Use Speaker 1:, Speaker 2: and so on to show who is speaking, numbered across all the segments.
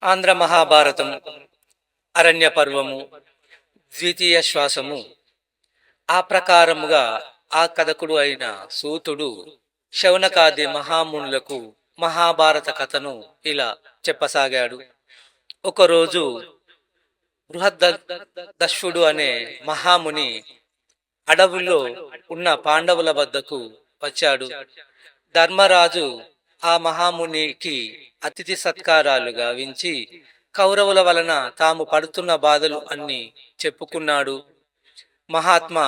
Speaker 1: ఆంధ్ర మహాభారతం అరణ్య పర్వము ద్వితీయ శ్వాసము. ఆ ప్రకారముగా ఆ కథకుడు అయిన సూతుడు శౌనకాది మహామునులకు మహాభారత కథను ఇలా చెప్పసాగాడు. ఒకరోజు బృహద్దశ్వుడు అనే మహాముని అడవుల్లో ఉన్న పాండవుల వద్దకు వచ్చాడు. ధర్మరాజు ఆ మహామునికి అతిథి సత్కారాలు గావించి కౌరవుల వలన తాము పడుతున్న బాధలు అన్ని చెప్పుకున్నాడు. మహాత్మా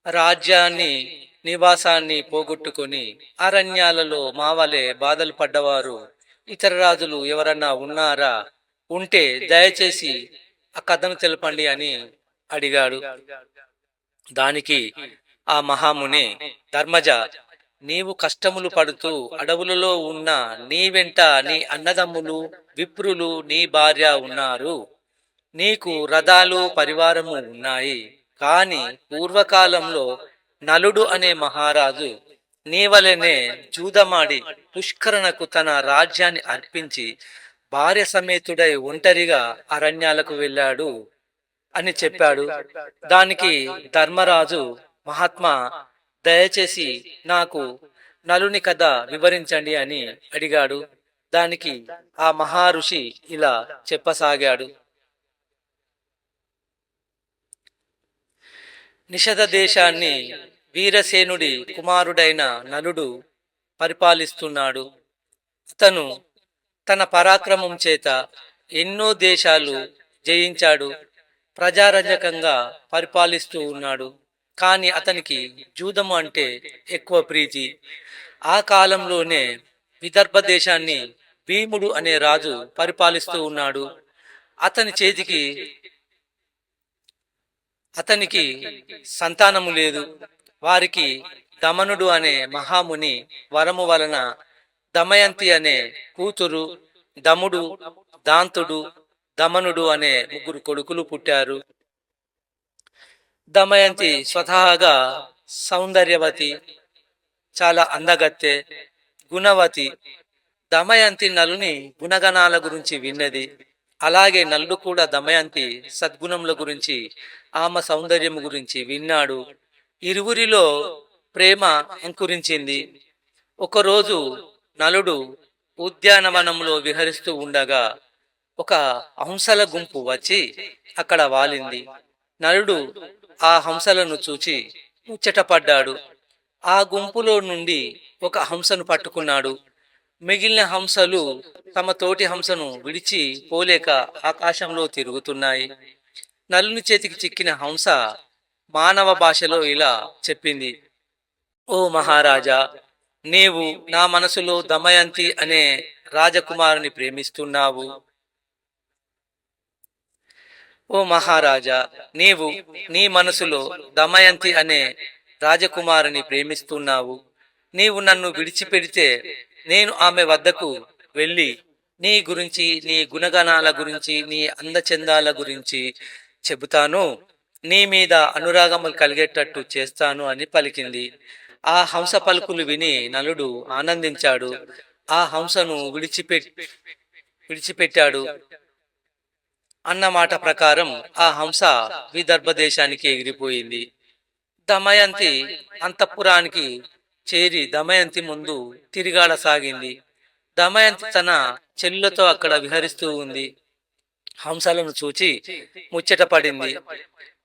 Speaker 1: రాజ్యాన్ని నివాసాన్ని పోగొట్టుకొని అరణ్యాలలో మావలే బాధలు పడ్డవారు ఇతర రాజులు ఎవరన్నా ఉన్నారా? ఉంటే దయచేసి ఆ కథను తెలపండి అని అడిగాడు. దానికి ఆ మహాముని, ధర్మజ, నీవు కష్టములు పడుతూ అడవులలో ఉన్న నీ వెంట నీ అన్నదమ్ములు విప్రులు నీ భార్య ఉన్నారు. నీకు రథాలు పరివారము ఉన్నాయి. కాని పూర్వకాలంలో నలుడు అనే మహారాజు నీ వలెనే జూదమాడి పుష్కరణకు తన రాజ్యాన్ని అర్పించి భార్య సమేతుడై ఒంటరిగా అరణ్యాలకు వెళ్ళాడు అని చెప్పాడు. దానికి ధర్మరాజు, మహాత్మా, దయచేసి నాకు నలుని కథ వివరించండి అని అడిగాడు. దానికి ఆ మహర్షి ఇలా చెప్పసాగాడు. నిషధ దేశాన్ని వీరసేనుడి కుమారుడైన నలుడు పరిపాలిస్తున్నాడు. అతను తన పరాక్రమం చేత ఎన్నో దేశాలు జయించాడు. ప్రజారంజకంగా పరిపాలిస్తూ ఉన్నాడు. కానీ అతనికి జూదము అంటే ఎక్కువ ప్రీతి. ఆ కాలంలోనే విదర్భ దేశాన్ని భీముడు అనే రాజు పరిపాలిస్తూ ఉన్నాడు. అతనికి సంతానము లేదు. వారికి దమనుడు అనే మహాముని వరము వలన దమయంతి అనే కూతురు, దముడు, దాంతుడు, దమనుడు అనే ముగ్గురు కొడుకులు పుట్టారు. దమయంతి స్వతహాగా సౌందర్యవతి, చాలా అందగత్తె, గుణవతి. దమయంతి నలుని గుణగణాల గురించి విన్నది. అలాగే నలుడు కూడా దమయంతి సద్గుణముల గురించి, ఆమె సౌందర్యం గురించి విన్నాడు. ఇరువురిలో ప్రేమ అంకురించింది. ఒకరోజు నలుడు ఉద్యానవనంలో విహరిస్తూ ఉండగా ఒక హంసల గుంపు వచ్చి అక్కడ వాలింది. నలుడు ఆ హంసలను చూచి ముచ్చటపడ్డాడు. ఆ గుంపులో నుండి ఒక హంసను పట్టుకున్నాడు. మిగిలిన హంసలు తమ తోటి హంసను విడిచి పోలేక ఆకాశంలో తిరుగుతున్నాయి. నలుని చేతికి చిక్కిన హంస మానవ భాషలో ఇలా చెప్పింది: ఓ మహారాజా, నీవు నా మనసులో దమయంతి అనే రాజకుమారుని ప్రేమిస్తున్నావు. ఓ మహారాజా, నీవు నీ మనసులో దమయంతి అనే రాజకుమారుని ప్రేమిస్తున్నావు. నీవు నన్ను విడిచిపెడితే నేను ఆమె వద్దకు వెళ్ళి నీ గురించి, నీ గుణగణాల గురించి, నీ అందచందాల గురించి చెబుతాను. నీ మీద అనురాగములు కలిగేటట్టు చేస్తాను అని పలికింది. ఆ హంస పలుకులు విని నలుడు ఆనందించాడు. ఆ హంసను విడిచిపెట్టాడు. అన్నమాట ప్రకారం ఆ హంస విదర్భ దేశానికి ఎగిరిపోయింది. దమయంతి అంతఃపురానికి చేరి దమయంతి ముందు తిరిగాడసాగింది. దమయంతి తన చెల్లులతో అక్కడ విహరిస్తూ ఉంది. హంసలను చూచి ముచ్చట పడింది.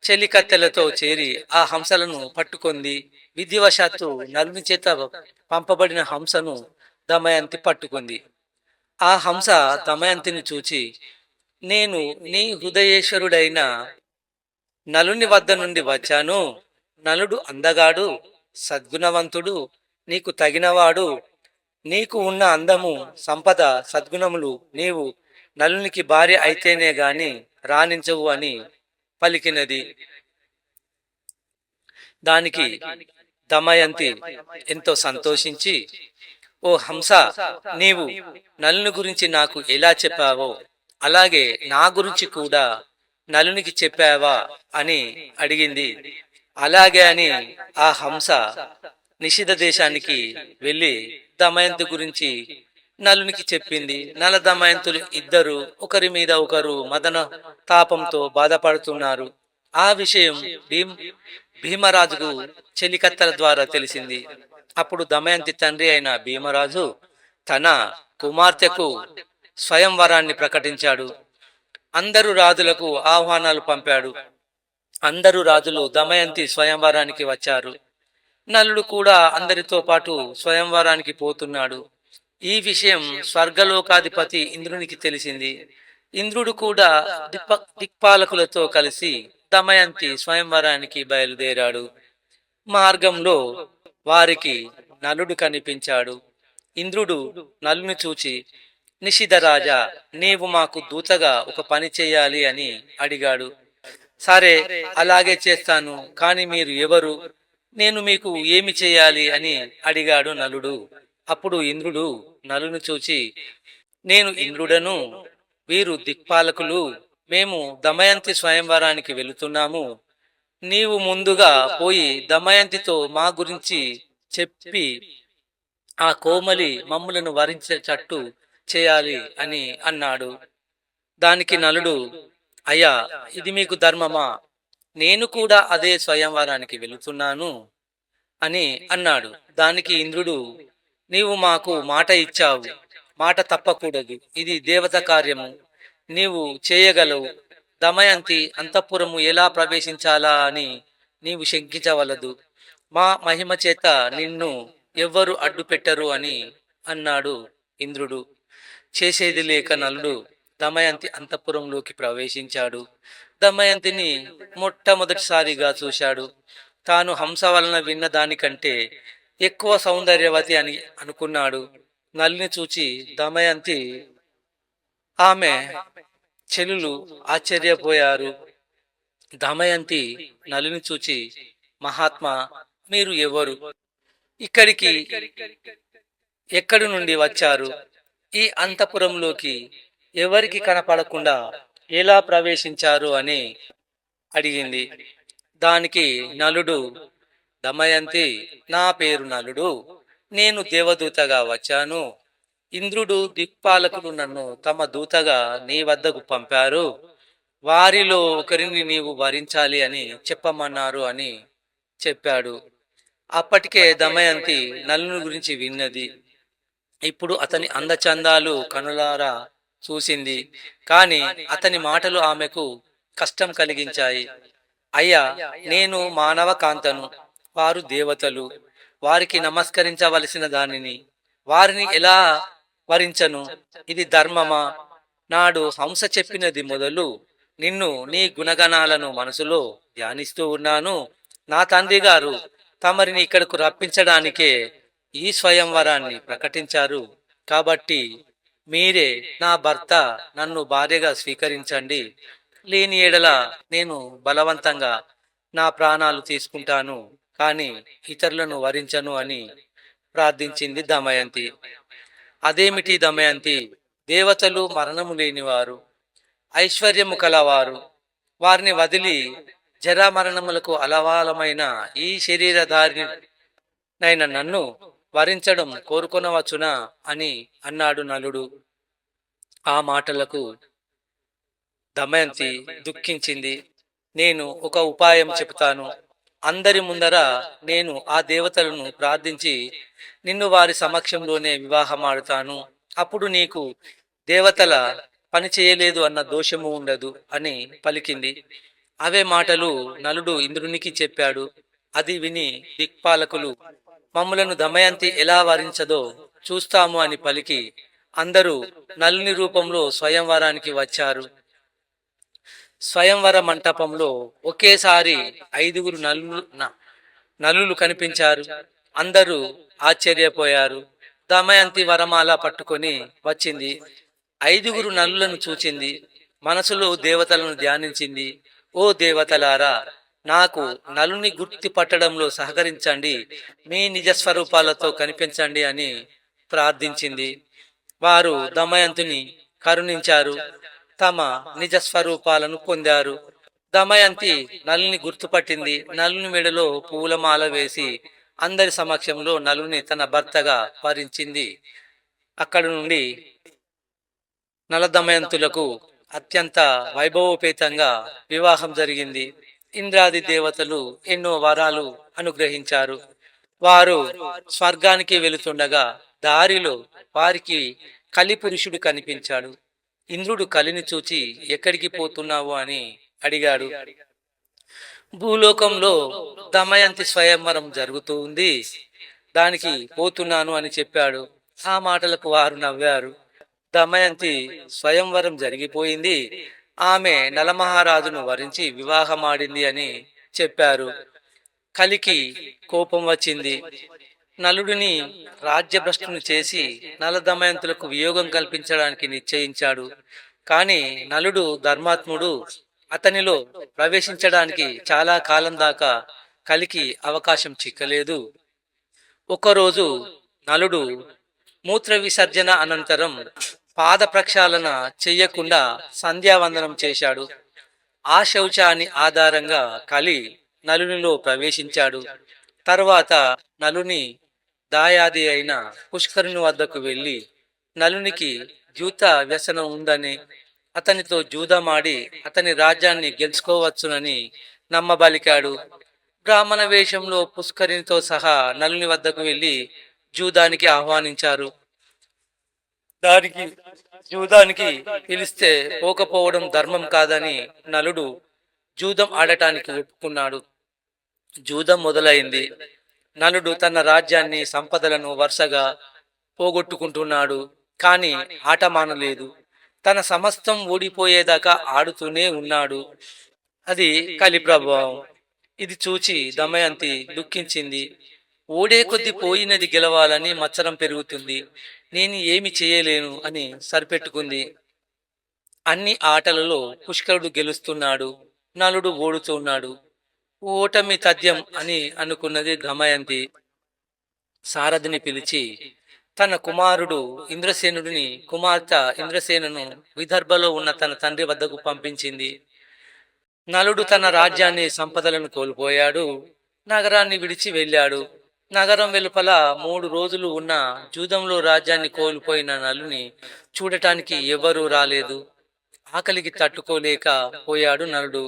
Speaker 1: చెలికత్తెలతో చేరి ఆ హంసలను పట్టుకుంది. విధివశాత్తు నలుని చేత పంపబడిన హంసను దమయంతి పట్టుకుంది. ఆ హంస దమయంతిని చూచి, నేను నీ హృదయేశ్వరుడైన నలుని వద్ద నుండి వచ్చాను. నలుడు అందగాడు, సద్గుణవంతుడు, నీకు తగినవాడు. నీకు ఉన్న అందము, సంపద, సద్గుణములు నీవు నలునికి భార్య అయితేనే గాని రాణించవు అని పలికినది. దానికి దమయంతి ఎంతో సంతోషించి, ఓ హంస, నీవు నలుని గురించి నాకు ఎలా చెప్పావో అలాగే నా గురించి కూడా నలునికి చెప్పావా అని అడిగింది. అలాగే అని ఆ హంస నిషిధ దేశానికి వెళ్ళి దమయంతి గురించి నలునికి చెప్పింది. నల దమయంతులు ఇద్దరు ఒకరి మీద ఒకరు మదన తాపంతో బాధపడుతున్నారు. ఆ విషయం భీమరాజుకు చెలికత్తెల ద్వారా తెలిసింది. అప్పుడు దమయంతి తండ్రి అయిన భీమరాజు తన కుమార్తెకు స్వయంవరాన్ని ప్రకటించాడు. అందరు రాజులకు ఆహ్వానాలు పంపాడు. అందరు రాజులు దమయంతి స్వయంవరానికి వచ్చారు. నలుడు కూడా అందరితో పాటు స్వయంవరానికి పోతున్నాడు. ఈ విషయం స్వర్గలోకాధిపతి ఇంద్రునికి తెలిసింది. ఇంద్రుడు కూడా దిక్పాలకులతో కలిసి దమయంతి స్వయంవరానికి బయలుదేరాడు. మార్గంలో వారికి నలుడు కనిపించాడు. ఇంద్రుడు నలుని చూచి, నిషిధరాజా, నీవు మాకు దూతగా ఒక పని చేయాలి అని అడిగాడు. సరే, అలాగే చేస్తాను, కాని మీరు ఎవరు? నేను మీకు ఏమి చేయాలి అని అడిగాడు నలుడు. అప్పుడు ఇంద్రుడు నలుని చూచి, నేను ఇంద్రుడను, వీరు దిక్పాలకులు, మేము దమయంతి స్వయంవరానికి వెళుతున్నాము. నీవు ముందుగా పోయి దమయంతితో మా గురించి చెప్పి ఆ కోమలి మమ్ములను వరించేటట్టు చేయాలి అని అన్నాడు. దానికి నలుడు, అయ్యా, ఇది మీకు ధర్మమా? నేను కూడా అదే స్వయంవరానికి వెళుతున్నాను అని అన్నాడు. దానికి ఇంద్రుడు, నీవు మాకు మాట ఇచ్చావు, మాట తప్పకూడదు. ఇది దేవత కార్యము, నీవు చేయగలవు. దమయంతి అంతఃపురము ఎలా ప్రవేశించాలా అని నీవు శంకించవలదు. మా మహిమ చేత నిన్ను ఎవ్వరు అడ్డు పెట్టరు అని అన్నాడు ఇంద్రుడు. చేసేది లేక నలుడు దమయంతి అంతఃపురంలోకి ప్రవేశించాడు. దమయంతిని మొట్టమొదటిసారిగా చూశాడు. తాను హంస వలన విన్న దానికంటే ఎక్కువ సౌందర్యవతి అని అనుకున్నాడు. నలుని చూచి దమయంతి ఆమె చెలులు ఆశ్చర్యపోయారు. దమయంతి నలుని చూచి, మహాత్మా, మీరు ఎవరు? ఇక్కడికి ఎక్కడి నుండి వచ్చారు? ఈ అంతఃపురంలోకి ఎవరికి కనపడకుండా ఎలా ప్రవేశించారు అని అడిగింది. దానికి నలుడు, దమయంతి, నా పేరు నలుడు, నేను దేవదూతగా వచ్చాను. ఇంద్రుడు దిక్పాలకుడు నన్ను తమ దూతగా నీ వద్దకు పంపారు. వారిలో ఒకరిని నీవు వరించాలి అని చెప్పమన్నారు అని చెప్పాడు. అప్పటికే దమయంతి నలుని గురించి విన్నది. ఇప్పుడు అతని అందచందాలు కనులారా చూసింది. కాని అతని మాటలు ఆమెకు కష్టం కలిగించాయి. అయ్యా, నేను మానవ కాంతను, వారు దేవతలు, వారికి నమస్కరించవలసిన దానిని, వారిని ఎలా వరించను? ఇది ధర్మమా? నాడు హంస చెప్పినది మొదలు నిన్ను నీ గుణగణాలను మనసులో ధ్యానిస్తూ ఉన్నాను. నా తండ్రి గారు తమరిని ఇక్కడకు రప్పించడానికే ఈ స్వయంవరాన్ని ప్రకటించారు. కాబట్టి మీరే నా భర్త, నన్ను భార్యగా స్వీకరించండి. లేని ఎడల నేను బలవంతంగా నా ప్రాణాలు తీసుకుంటాను, కానీ ఇతరులను వరించను అని ప్రార్థించింది దమయంతి. అదేమిటి దమయంతి? దేవతలు మరణము లేనివారు, ఐశ్వర్యము కలవారు. వారిని వదిలి జరామరణములకు అలవాలమైన ఈ శరీరధారినైన నన్ను వరించడం కోరుకొనవచ్చునా అని అన్నాడు నలుడు. ఆ మాటలకు దమయంతి దుఃఖించింది. నేను ఒక ఉపాయం చెబుతాను. అందరి ముందర నేను ఆ దేవతలను ప్రార్థించి నిన్ను వారి సమక్షంలోనే వివాహమాడుతాను. అప్పుడు నీకు దేవతల పని చేయలేదు అన్న దోషము ఉండదు అని పలికింది. అవే మాటలు నలుడు ఇంద్రునికి చెప్పాడు. అది విని దిక్పాలకులు, మమ్ములను దమయంతి ఎలా వరించదో చూస్తాము అని పలికి అందరూ నలుని రూపంలో స్వయంవరానికి వచ్చారు. స్వయంవర మంటపంలో ఒకేసారి 5 నలులు కనిపించారు. అందరూ ఆశ్చర్యపోయారు. దమయంతి వరమాల పట్టుకొని వచ్చింది. 5 నలులను చూచింది. మనసులో దేవతలను ధ్యానించింది. ఓ దేవతలారా, నాకు నలుని గుర్తి పట్టడంలో సహకరించండి, మీ నిజస్వరూపాలతో కనిపించండి అని ప్రార్థించింది. వారు దమయంతిని కరుణించారు, తమ నిజస్వరూపాలను పొందారు. దమయంతి నలుని గుర్తుపట్టింది. నలుని మెడలో పూలమాల వేసి అందరి సమక్షంలో నలుని తన భర్తగా వరించింది. అక్కడి నుండి నల దమయంతులకు అత్యంత వైభవోపేతంగా వివాహం జరిగింది. ఇంద్రాది దేవతలు ఎన్నో వరాలు అనుగ్రహించారు. వారు స్వర్గానికి వెళుతుండగా దారిలో వారికి కలి పురుషుడు కనిపించాడు. ఇంద్రుడు కలిని చూచి ఎక్కడికి పోతున్నావు అని అడిగాడు. భూలోకంలో దమయంతి స్వయంవరం జరుగుతూ ఉంది, దానికి పోతున్నాను అని చెప్పాడు. ఆ మాటలకు వారు నవ్వారు. దమయంతి స్వయంవరం జరిగిపోయింది, ఆమె నలమహారాజును వరించి వివాహమాడింది అని చెప్పారు. కలికి కోపం వచ్చింది. నలుడిని రాజ్యభ్రష్టుని చేసి నల దమయంతులకు వియోగం కల్పించడానికి నిశ్చయించాడు. కాని నలుడు ధర్మాత్ముడు, అతనిలో ప్రవేశించడానికి చాలా కాలం దాకా కలికి అవకాశం చిక్కలేదు. ఒకరోజు నలుడు మూత్ర విసర్జన అనంతరం పాద ప్రక్షాళన చెయ్యకుండా సంధ్యావందనం చేశాడు. ఆ శౌచాన్ని ఆధారంగా కలి నలునిలో ప్రవేశించాడు. తరువాత నలుని దాయాది అయిన పుష్కరుని వద్దకు వెళ్ళి నలునికి జూత వ్యసనం ఉందని, అతనితో జూదమాడి అతని రాజ్యాన్ని గెలుచుకోవచ్చునని నమ్మబలికాడు. బ్రాహ్మణ వేషంలో పుష్కరినితో సహా నలుని వద్దకు వెళ్ళి జూదానికి ఆహ్వానించారు. జూదానికి పిలిస్తే పోకపోవడం ధర్మం కాదని నలుడు జూదం ఆడటానికి ఒప్పుకున్నాడు. జూదం మొదలైంది. నలుడు తన రాజ్యాన్ని సంపదలను వరుసగా పోగొట్టుకుంటున్నాడు. కాని ఆట మానలేదు. తన సమస్తం ఓడిపోయేదాకా ఆడుతూనే ఉన్నాడు. అది కలి ప్రభావం. ఇది చూచి దమయంతి దుఃఖించింది. ఓడే కొద్ది పోయినది గెలవాలని మత్సరం పెరుగుతుంది, నేను ఏమి చేయలేను అని సరిపెట్టుకుంది. అన్ని ఆటలలో పుష్కరుడు గెలుస్తున్నాడు, నలుడు ఓడుతున్నాడు. ఓటమి తథ్యం అని అనుకున్నది దమయంతి. సారథిని పిలిచి తన కుమారుడు ఇంద్రసేనుడిని కుమార్తె ఇంద్రసేనను విదర్భలో ఉన్న తన తండ్రి వద్దకు పంపించింది. నలుడు తన రాజ్యాన్ని సంపదలను కోల్పోయాడు. నగరాన్ని విడిచి వెళ్ళాడు. నగరం వెలుపల 3 రోజులు ఉన్న జూదంలో రాజ్యాన్ని కోల్పోయిన నలుని చూడటానికి ఎవరూ రాలేదు. ఆకలికి తట్టుకోలేక పోయాడు నలుడు.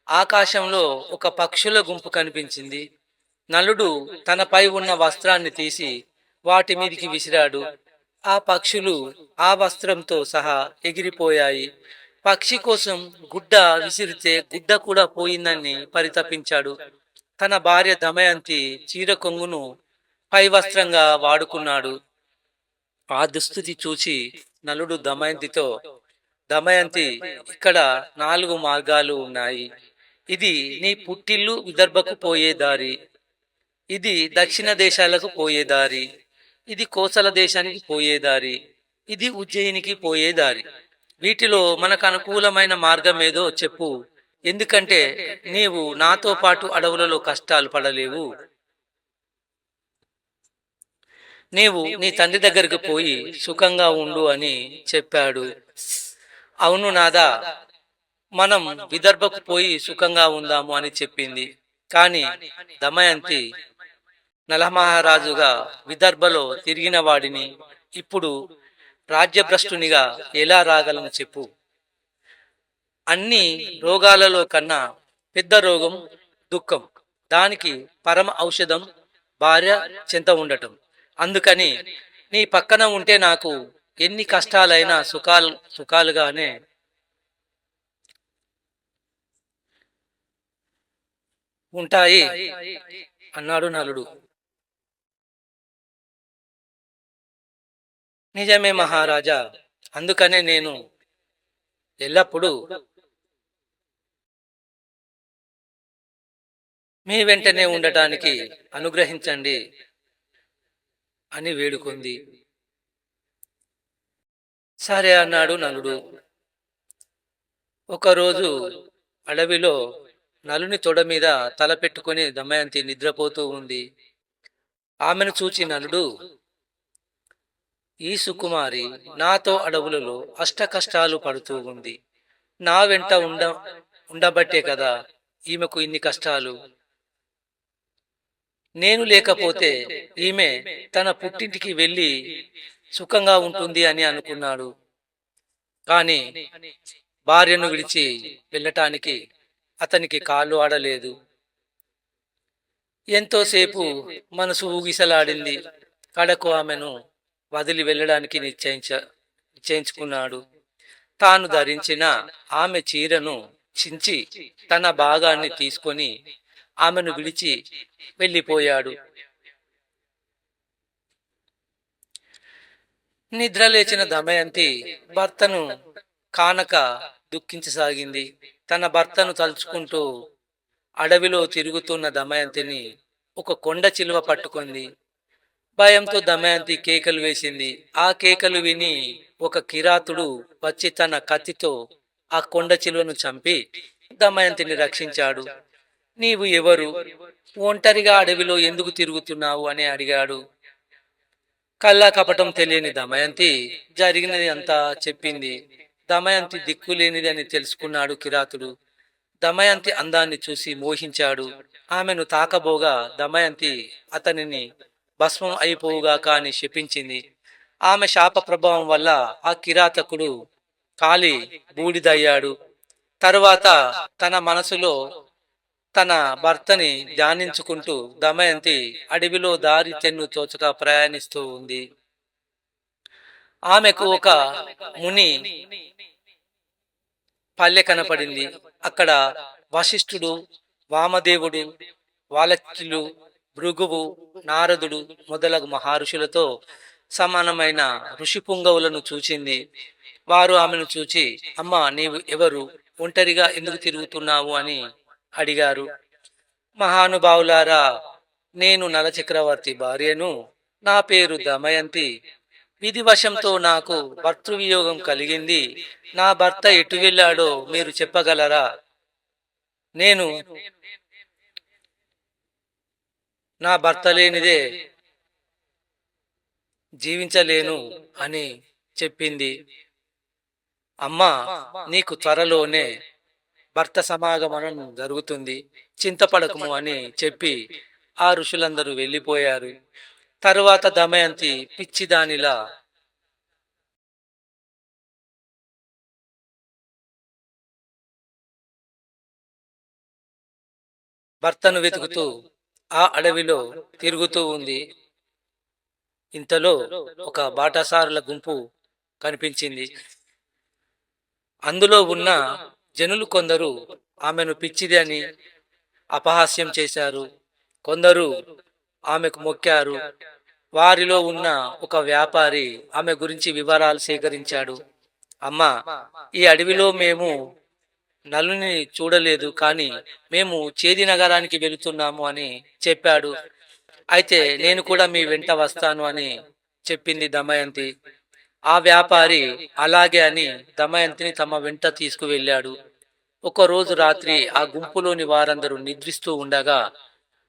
Speaker 1: ఆకాశంలో ఒక పక్షుల గుంపు కనిపించింది. నలుడు తనపై ఉన్న వస్త్రాన్ని తీసి వాటి మీదికి విసిరాడు. ఆ పక్షులు ఆ వస్త్రంతో సహా ఎగిరిపోయాయి. పక్షి కోసం గుడ్డ విసిరితే గుడ్డ కూడా పోయిందని పరితపించాడు. తన భార్య దమయంతి చీర కొంగును పై వస్త్రంగా వాడుకున్నాడు. ఆ దుస్థితి చూచి నలుడు దమయంతితో, దమయంతి, ఇక్కడ 4 మార్గాలు ఉన్నాయి. ఇది నీ పుట్టిల్లు విదర్భకు పోయే దారి, ఇది దక్షిణ దేశాలకు పోయే దారి, ఇది కోసల దేశానికి పోయే దారి, ఇది ఉజ్జయినికి పోయే దారి. వీటిలో మనకు అనుకూలమైన మార్గం ఏదో చెప్పు, ఎందుకంటే నీవు నాతో పాటు అడవులలో కష్టాలు పడలేవు. నీవు నీ తండ్రి దగ్గరకు పోయి సుఖంగా ఉండు అని చెప్పాడు. అవును నాదా, మనం విదర్భకు పోయి సుఖంగా ఉందాము అని చెప్పింది. కాని దమయంతి నలమహారాజుగా విదర్భలో తిరిగిన వాడిని ఇప్పుడు రాజ్యభ్రష్టునిగా ఎలా రాగలను చెప్పు. అన్ని రోగాలలో కన్నా పెద్ద రోగం దుఃఖం. దానికి పరమ ఔషధం భార్య చెంత ఉండటం. అందుకని నీ పక్కన ఉంటే నాకు ఎన్ని కష్టాలైనా సుఖాలుగానే ఉంటాయి అన్నాడు నలుడు. నిజమే మహారాజా, అందుకనే నేను ఎల్లప్పుడూ మీ వెంటనే ఉండటానికి అనుగ్రహించండి అని వేడుకుంది. సరే అన్నాడు నలుడు. ఒకరోజు అడవిలో నలుని తొడ మీద తల పెట్టుకుని దమయంతి నిద్రపోతూ ఉంది. ఆమెను చూచి నలుడు, ఈ సుకుమారి నాతో అడవులలో అష్ట కష్టాలు పడుతూ ఉంది. నా వెంట ఉండబట్టే కదా ఈమెకు ఇన్ని కష్టాలు. నేను లేకపోతే ఈమె తన పుట్టింటికి వెళ్ళి సుఖంగా ఉంటుంది అని అనుకున్నాడు. కానీ భార్యను విడిచి వెళ్ళటానికి అతనికి కాళ్ళు ఆడలేదు. ఎంతోసేపు మనసు ఊగిసలాడింది. కడకు ఆమెను వదిలి వెళ్ళడానికి నిశ్చయించుకున్నాడు. తాను ధరించిన ఆమె చీరను చించి తన భాగాన్ని తీసుకొని ఆమెను విడిచి వెళ్ళిపోయాడు. నిద్రలేచిన దమయంతి భర్తను కానక దుఃఖించసాగింది. తన భర్తను తలుచుకుంటూ అడవిలో తిరుగుతున్న దమయంతిని ఒక కొండ చిలువ పట్టుకుంది. భయంతో దమయంతి కేకలు వేసింది. ఆ కేకలు విని ఒక కిరాతుడు వచ్చి తన కత్తితో ఆ కొండ చిలువను చంపి దమయంతిని రక్షించాడు. నీవు ఎవరు? ఒంటరిగా అడవిలో ఎందుకు తిరుగుతున్నావు అని అడిగాడు. కల్లా కపటం తెలియని దమయంతి జరిగినది అంతా చెప్పింది. దమయంతి దిక్కులేనిది అని తెలుసుకున్నాడు కిరాతుడు. దమయంతి అందాన్ని చూసి మోహించాడు. ఆమెను తాకబోగా దమయంతి అతనిని భస్మం అయిపోవుగాక అని శపించింది. ఆమె శాప ప్రభావం వల్ల ఆ కిరాతకుడు కాలి బూడిదయ్యాడు. తరువాత తన మనసులో తన భర్తని ధ్యానించుకుంటూ దమయంతి అడవిలో దారి తెన్ను తోచక ప్రయాణిస్తూ ఉంది. ఆమెకు ఒక ముని పల్లె కనపడింది. అక్కడ వశిష్ఠుడు, వామదేవుడు, వాలక్యులు, భృగువు, నారదుడు మొదలగు మహర్షులతో సమానమైన ఋషి పుంగవులను చూచింది. వారు ఆమెను చూచి, అమ్మా నీవు ఎవరు? ఒంటరిగా ఎందుకు తిరుగుతున్నావు అని అడిగారు. మహానుభావులారా, నేను నలచక్రవర్తి భార్యను. నా పేరు దమయంతి. విధివశంతో నాకు భర్తృవియోగం కలిగింది. నా భర్త ఎటు వెళ్ళాడో మీరు చెప్పగలరా? నేను నా భర్త లేనిదే జీవించలేను అని చెప్పింది. అమ్మా, నీకు త్వరలోనే భర్త సమాగమనం జరుగుతుంది, చింతపడకము అని చెప్పి ఆ ఋషులందరూ వెళ్ళిపోయారు. తరువాత దమయంతి పిచ్చిదానిలా భర్తను వెతుకుతూ ఆ అడవిలో తిరుగుతూ ఉంది. ఇంతలో ఒక బాటసారుల గుంపు కనిపించింది. అందులో ఉన్న జనులు కొందరు ఆమెను పిచ్చిది అని అపహాస్యం చేశారు. కొందరు ఆమెకు మొక్కారు. వారిలో ఉన్న ఒక వ్యాపారి ఆమె గురించి వివరాలు సేకరించాడు. అమ్మా, ఈ అడవిలో మేము నలుని చూడలేదు, కానీ మేము చేది నగరానికి వెళుతున్నాము అని చెప్పాడు. అయితే నేను కూడా మీ వెంట వస్తాను అని చెప్పింది దమయంతి. ఆ వ్యాపారి అలాగే అని దమయంతిని తమ వెంట తీసుకువెళ్ళాడు. ఒకరోజు రాత్రి ఆ గుంపులోని వారందరూ నిద్రిస్తూ ఉండగా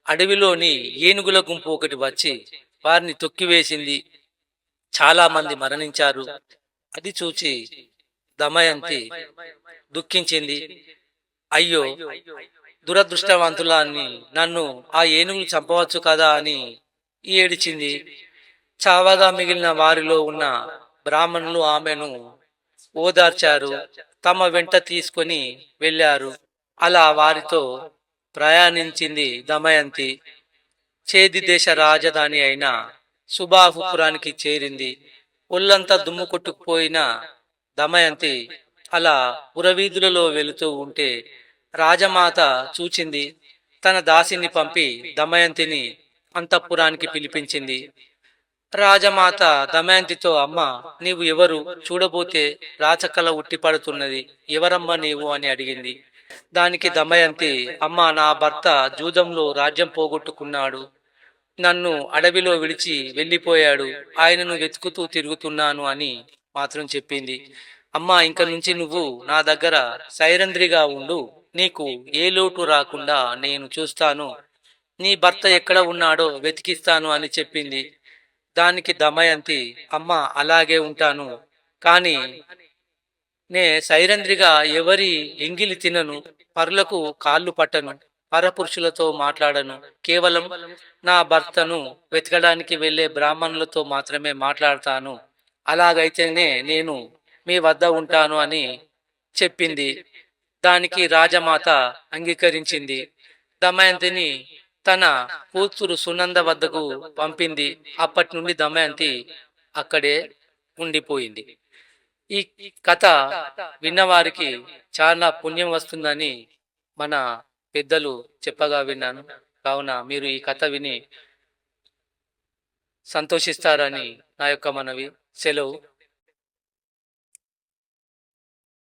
Speaker 1: అడవిలోని ఏనుగుల గుంపు ఒకటి వచ్చి వారిని తొక్కివేసింది. చాలా మంది మరణించారు. అది చూచి దమయంతి దుఃఖించింది. అయ్యో, దురదృష్టవంతులాన్ని, నన్ను ఆ ఏనుగులు చంపవచ్చు కదా అని ఏడిచింది. చావగా మిగిలిన వారిలో ఉన్న బ్రాహ్మణులు ఆమెను ఓదార్చారు. తమ వెంట తీసుకొని వెళ్ళారు. అలా వారితో ప్రయాణించింది దమయంతి. చేది దేశ రాజధాని అయిన సుబాహుపురానికి చేరింది. ఒళ్ళంతా దుమ్ము కొట్టుకుపోయిన దమయంతి అలా పురవీధులలో వెళుతూ ఉంటే రాజమాత చూచింది. తన దాసిని పంపి దమయంతిని అంతఃపురానికి పిలిపించింది. రాజమాత దమయంతితో, అమ్మ, నీవు ఎవరు? చూడబోతే రాచకల ఉట్టిపడుతున్నది. ఎవరమ్మా నీవు అని అడిగింది. దానికి దమయంతి, అమ్మ, నా భర్త జూదంలో రాజ్యం పోగొట్టుకున్నాడు. నన్ను అడవిలో విడిచి వెళ్ళిపోయాడు. ఆయనను వెతుకుతూ తిరుగుతున్నాను అని మాత్రం చెప్పింది. అమ్మా, ఇంక నుంచి నువ్వు నా దగ్గర సైరంధ్రిగా ఉండు. నీకు ఏ లోటు రాకుండా నేను చూస్తాను. నీ భర్త ఎక్కడ ఉన్నాడో వెతికిస్తాను అని చెప్పింది. దానికి దమయంతి, అమ్మ, అలాగే ఉంటాను, కానీ నే సైరంధ్రిగా ఎవరి ఎంగిలి తినను, పరులకు కాళ్ళు పట్టను, పరపురుషులతో మాట్లాడను. కేవలం నా భర్తను వెతకడానికి వెళ్లే బ్రాహ్మణులతో మాత్రమే మాట్లాడతాను అలాగైతేనే నేను మీ వద్ద ఉంటాను అని చెప్పింది. దానికి రాజమాత అంగీకరించింది. దమయంతిని తన కూతురు సునంద వద్దకు పంపింది. అప్పటి నుండి దమయంతి అక్కడే ఉండిపోయింది. ఈ కథ విన్నవారికి చాలా పుణ్యం వస్తుందని మన పెద్దలు చెప్పగా విన్నాను. కావున మీరు ఈ కథ విని సంతోషిస్తారని నా యొక్క మనవి. సెలవు.